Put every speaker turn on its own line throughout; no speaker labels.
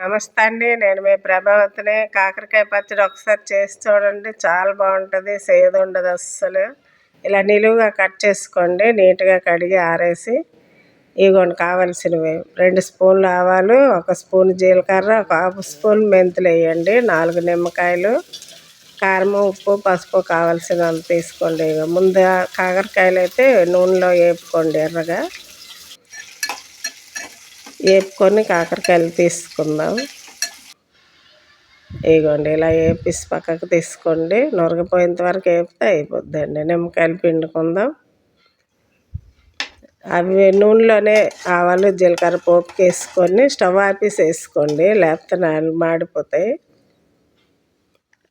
నమస్తే అండి. నేను మీ ప్రభావతిని. కాకరకాయ పచ్చడి ఒకసారి చేసి చూడండి. చాలా బాగుంటుంది. సేదు ఉండదు అస్సలు. ఇలా నిలువుగా కట్ చేసుకోండి. నీట్గా కడిగి ఆరేసి ఇదిగోండి కావాల్సినవి 2 స్పూన్లు ఆవాలు, 1 స్పూన్ జీలకర్ర, 1 హాఫ్ స్పూన్ మెంతులు వేయండి, 4 నిమ్మకాయలు, కారం, ఉప్పు, పసుపు కావాల్సినంత తీసుకోండి. ముందు కాకరకాయలు అయితే నూనెలో వేపుకోండి. ఎర్రగా వేపుకొని కాకరకాయలు తీసుకుందాం. ఇదిగోండి ఇలా వేపేసి పక్కకు తీసుకోండి. నొరగపోయేంత వరకు వేపితే అయిపోద్దండి. నిమ్మకాయలు పిండుకుందాం. అవి నూనెలోనే ఆవాలు జీలకర్ర పోపుకి వేసుకొని స్టవ్ ఆపేసి వేసుకోండి, లేకపోతే మాడిపోతాయి.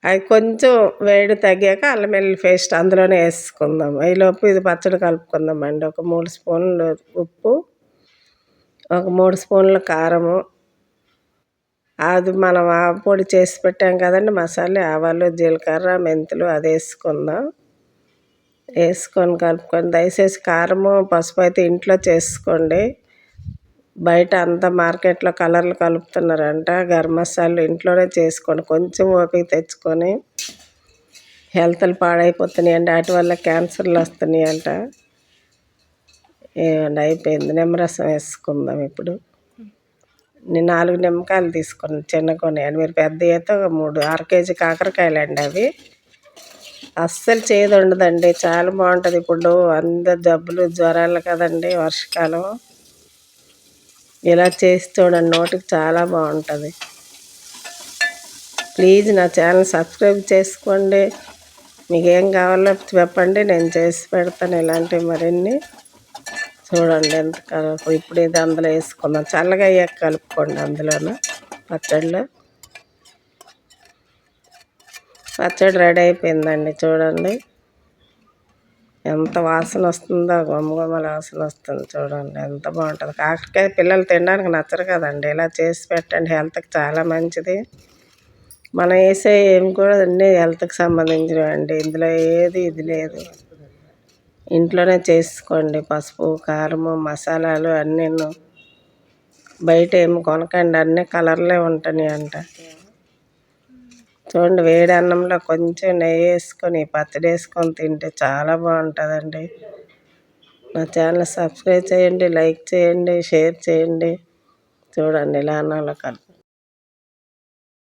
అవి కొంచెం వేడి తగ్గాక అల్లం వెల్లుల్లి పేస్ట్ అందులోనే వేసుకుందాం. ఈలోపు ఇది పచ్చడి కలుపుకుందాం అండి. ఒక 3 స్పూన్లు ఉప్పు, ఒక 3 స్పూన్ల కారము, అది మనం ఆ పొడి చేసి పెట్టాం కదండి మసాలా, ఆవాలు జీలకర్ర మెంతులు అది వేసుకుందాం. వేసుకొని కలుపుకొని దయచేసి కారము పసుపు అయితే ఇంట్లో చేసుకోండి. బయట అంతా మార్కెట్లో కలర్లు కలుపుతున్నారంట. గరం మసాలాలు ఇంట్లోనే చేసుకోండి. కొంచెం ఓపిక తెచ్చుకొని. హెల్త్లు పాడైపోతున్నాయి అండి, వాటి వల్ల క్యాన్సర్లు వస్తున్నాయి అంట. ఏమండి అయిపోయింది. నిమ్మరసం వేసుకుందాం. ఇప్పుడు నేను 4 నిమ్మకాయలు తీసుకున్నాను, చిన్న కొనేయండి. మీరు పెద్ద అయితే 3 1/2 కేజీ కాకరకాయలు అండి. అవి అస్సలు చేదు ఉండదండి, చాలా బాగుంటుంది. ఇప్పుడు అందరు జబ్బులు జ్వరాలు కదండి, వర్షకాలం. ఇలా చేసి చూడండి, నోటికి చాలా బాగుంటుంది. ప్లీజ్ నా ఛానల్ సబ్స్క్రైబ్ చేసుకోండి. మీకు ఏం కావాలో చెప్పండి, నేను చేసి పెడతాను. ఇలాంటివి మరిన్ని చూడండి ఎంత కలర్. ఇప్పుడు ఇది అందులో వేసుకుందాం. చల్లగా అయ్యాక కలుపుకోండి అందులోనూ. పచ్చడి రెడీ అయిపోయిందండి. చూడండి ఎంత వాసన వస్తుందో, గుమగుమల వాసన వస్తుంది. చూడండి ఎంత బాగుంటుంది. కాకరకాయ పిల్లలు తినడానికి నచ్చరు కదండి, ఇలా చేసి పెట్టండి. హెల్త్కి చాలా మంచిది. మనం వేసే ఏమి కూడా అన్నీ హెల్త్కి సంబంధించినవి అండి. ఇందులో ఏది ఇది లేదు. ఇంట్లోనే చేసుకోండి. పసుపు కారము మసాలాలు అన్నీ బయట ఏమి కొనకండి, అన్నీ కలర్లే ఉంటున్నాయి అంట. చూడండి వేడి అన్నంలో కొంచెం నెయ్యి వేసుకొని పచ్చడి వేసుకొని తింటే చాలా బాగుంటుందండి. నా ఛానల్ సబ్స్క్రైబ్ చేయండి, లైక్ చేయండి, షేర్ చేయండి. చూడండి ఇలా అన్నంలో కలిపి